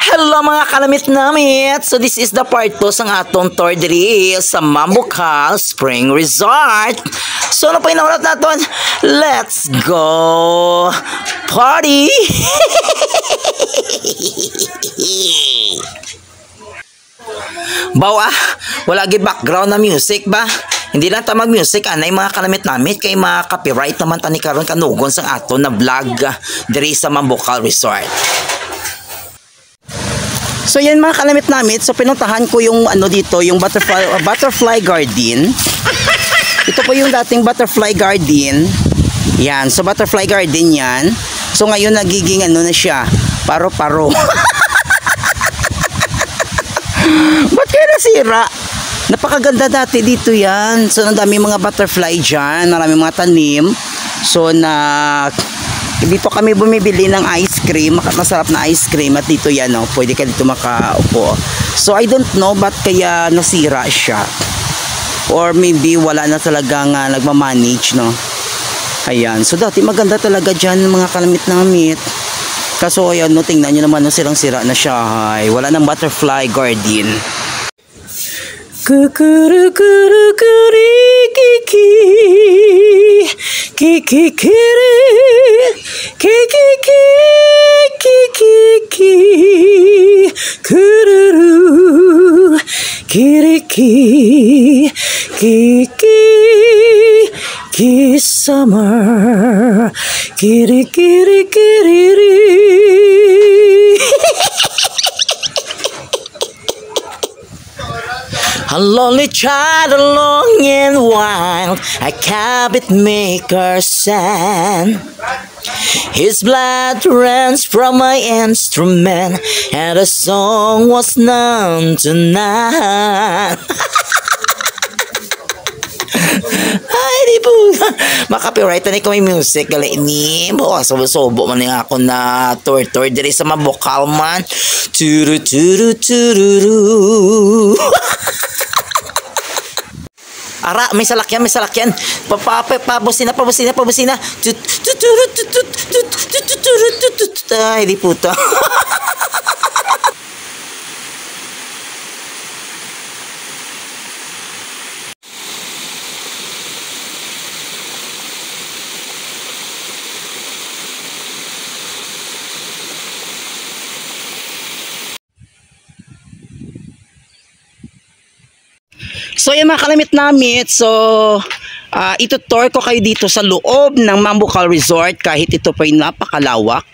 Hello mga kalamit-namit! So this is the part 2 ng atong tour diri sa Mambucal Spring Resort. So ano pa yung nakulat natin? Let's go party! Bawa, wala gi background na music ba? Hindi lang ta mag-music, anay mga kalamit-namit kay mga copyright naman tani karon kanugon sa aton na vlog diri sa Mambucal Resort. So yan mga kalamit-namit, so pinuntahan ko yung ano dito, yung butterfly garden. Ito po yung dating butterfly garden. Yan, so butterfly garden yan. So ngayon nagiging ano na siya, paro-paro. Ba't kaya nasira? Napakaganda dati dito yan. So ang dami mga butterfly dyan, marami mga tanim. So dito kami bumibili ng ice cream, masarap na ice cream at dito yan, no, pwede ka dito makaupo. So I don't know ba't kaya nasira siya. Or maybe wala na talagang nagmamanage, no. Ayan, so dati maganda talaga dyan mga kalamit-namit. Kaso ayan, no, tingnan nyo naman, no, sirang-sira na siya. Ay, wala ng butterfly garden. Kukurukuri-kiki kiki-kiri kiki-kiki kururu kiriki kiki ki summer kiri-kiri-kiriri. A lonely child alone and wild, a cabinet maker sang. His blood runs from my instrument, and the song was none tonight. Ay, di po. Makapiright na ko may music. Gali ni. Bukas, sobo man nga ako na tour diri sa Mambucal man. Turu turu tururu. Ara, may salakyan. Pabusina. Ay, di puta. So yan mga kalamit-namit, so itutour ko kayo dito sa loob ng Mambucal Resort kahit ito po ay napakalawak.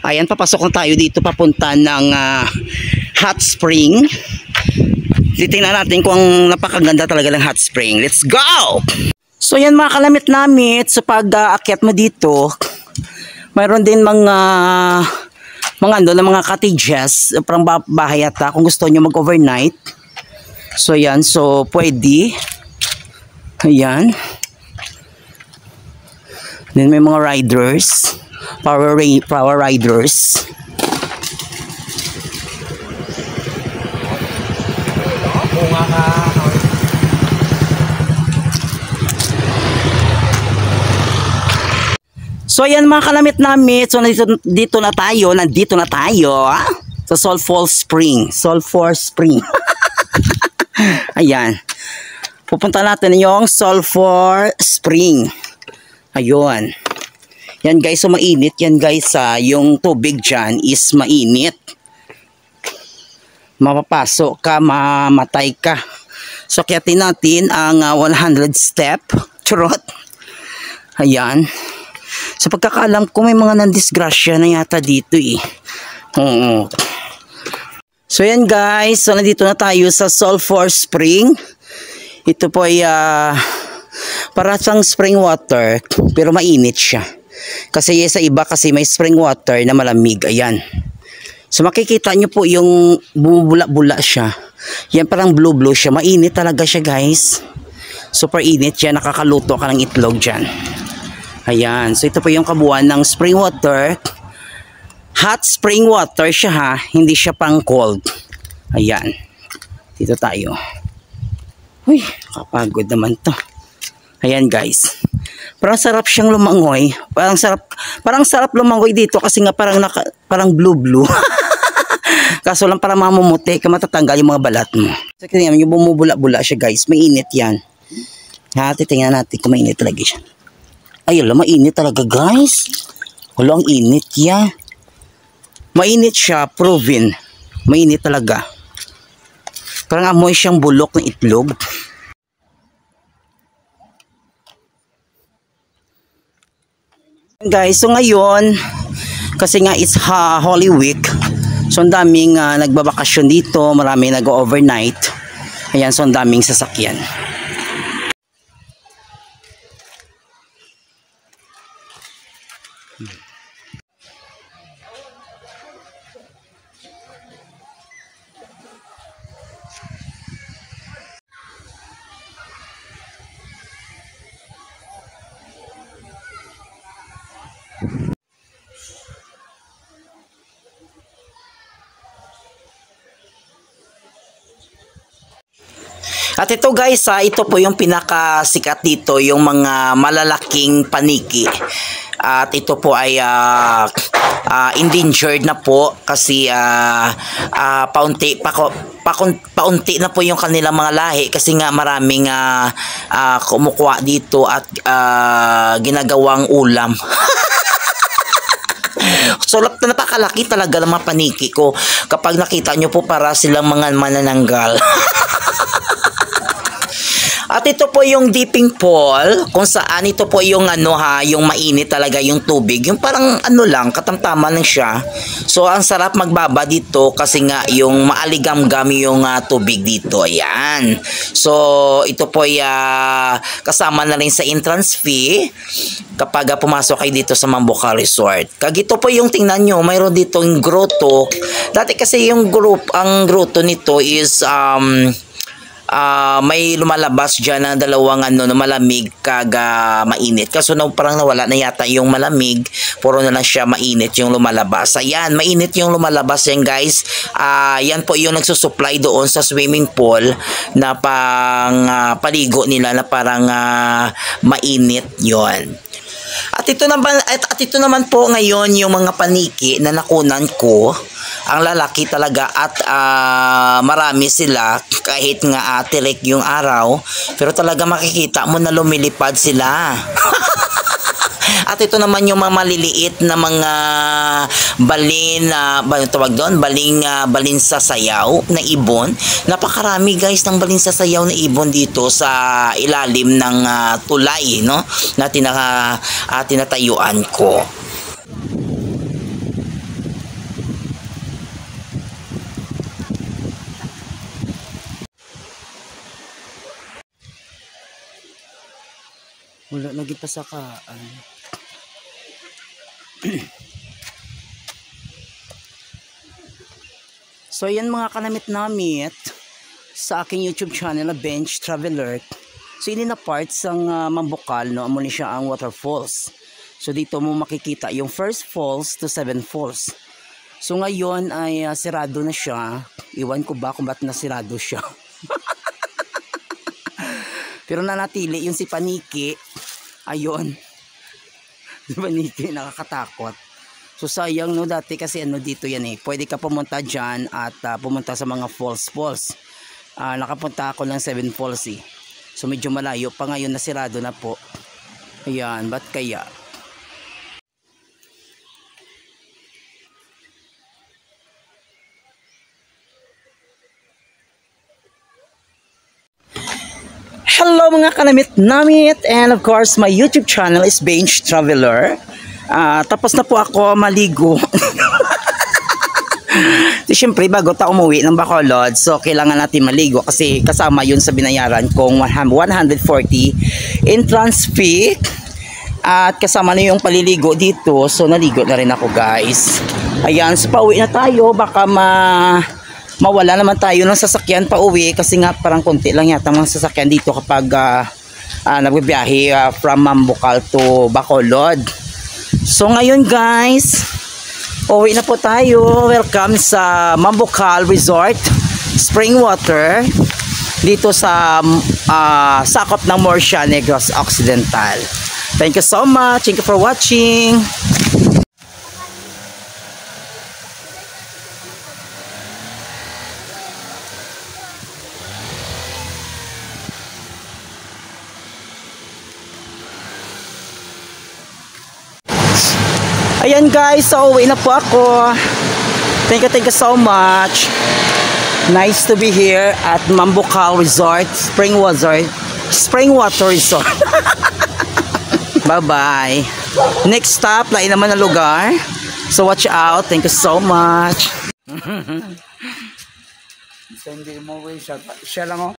Ayan, papasok na tayo dito papunta ng hot spring. Titingnan natin kung napakaganda talaga ng hot spring. Let's go! So yan mga kalamit-namit, so pag akyat mo dito, mayroon din mga cottages, parang bahay ata kung gusto nyo mag-overnight. So yan, so pwede. Ayan. Then may mga riders, power riders. So ayan mga kalamit-namit, so nandito na tayo sa Sulphur Spring. Ayan. Pupunta natin yung Sulphur Spring. Ayun. Yan guys, so mainit yan guys. Yung tubig dyan is mainit. Mapapasok ka, mamatay ka. So kyatin natin ang 100 step. Charot. Ayan. Sa pagkakaalam ko may mga nandisgrasya na yata dito eh. Oo. So yan guys, so nandito na tayo sa Sulphur Spring. Ito po ay para siyang spring water pero mainit siya. Kasi sa iba kasi may spring water na malamig. Ayan. So makikita nyo po yung bumubula-bula siya. Yan parang blue siya. Mainit talaga siya guys. Super init siya. Nakakaluto ka ng itlog dyan. Ayan. So ito po yung kabuuan ng spring water. Hot spring water siya ha, hindi siya pang cold. Ayan. Dito tayo. Uy, kapagod naman to. Ayan guys. Parang sarap siyang lumangoy. Parang sarap lumangoy dito kasi nga parang blue. Kaso lang para mamumuti ka matatanggal yung mga balat mo. So tingnan yung bumubula-bula siya guys. Mainit yan. Ha, titingnan natin kung mainit talaga siya. Ay, alam, mainit talaga guys. Wala, ang init yan. Mainit siya, proven. Mainit talaga. Parang amoy siyang bulok ng itlog. Guys, so ngayon, kasi nga it's Holy Week. So ang daming nagbabakasyon dito, marami nag-overnight. Ayan, so ang daming sasakyan. At ito guys, ito po yung pinakasikat dito, yung mga malalaking paniki. At ito po ay endangered na po kasi paunti na po yung kanilang mga lahi kasi nga maraming kumukuha dito at ginagawang ulam. So napakalaki talaga ng mga paniki ko. Kapag nakita nyo po, para silang mga manananggal. At ito po yung dipping pool, kung saan ito po yung yung mainit talaga yung tubig. Yung parang lang, katamtaman lang siya. So ang sarap magbaba dito kasi nga yung maaligamgam yung tubig dito. Ayan. So ito po ay kasama na rin sa entrance fee kapag pumasok kayo dito sa Mambucal Resort. Kagito po yung tingnan nyo, mayroon dito yung grotto. Dati kasi yung ang grotto nito is may lumalabas dyan na dalawang na malamig kaga mainit. Kaso parang nawala na yata yung malamig, puro na lang siya mainit yung lumalabas. Ayan, mainit yung lumalabas yan guys. Yan po yung nagsusupply doon sa swimming pool na pang paligo nila na parang mainit yon. At ito naman po ngayon yung mga paniki na nakunan ko. Ang lalaki talaga at marami sila kahit nga tirik yung araw, pero talaga makikita mo na lumilipad sila. At ito naman yung mga maliliit na mga balin, tawag doon, balin sa sayaw na ibon. Napakarami guys ng balin sa sayaw na ibon dito sa ilalim ng tulay, no, na tinatayuan ko. Wala lagi pa sa So yan mga kanamit-namit sa aking YouTube channel na Bench Traveler. So ini na part sang Mambucal, no, amo ni siya ang waterfalls. So dito mo makikita yung first falls to 7 falls. So ngayon ay sirado na siya. Iwan ko ba kung ba't nasirado siya. Pero nanatili yung si Paniki. Ayun. Si Paniki nakakatakot. So sayang, no, dati kasi dito yan eh. Pwede ka pumunta dyan at pumunta sa mga falls. Nakapunta ako ng 7 falls eh. So medyo malayo pa, ngayon nasirado na po. Ayan, ba't kaya? Hello mga kanamit-namit, and of course my YouTube channel is Bench Traveler. Tapos na po ako maligo. Siyempre bago tayo umuwi ng Bacolod, so kailangan natin maligo kasi kasama yun sa binayaran kong 140 entrance fee. At kasama na yung paliligo dito, so naligo na rin ako guys. Ayan, so pauwi na tayo, baka mawala naman tayo ng sasakyan pa uwi kasi nga parang konti lang yata mga sasakyan dito kapag nagbibiyahe from Mambucal to Bacolod. So ngayon guys, uwi na po tayo. Welcome sa Mambucal Resort Springwater dito sa sakop ng Murcia Negros Occidental. Thank you so much. Thank you for watching. Ayan guys, so uwi na po ako. Thank you so much. Nice to be here at Mambukaw Resort, Springwater Resort. Bye-bye. Next stop, lain naman na lugar. So watch out. Thank you so much. So hindi mo siya lang oh.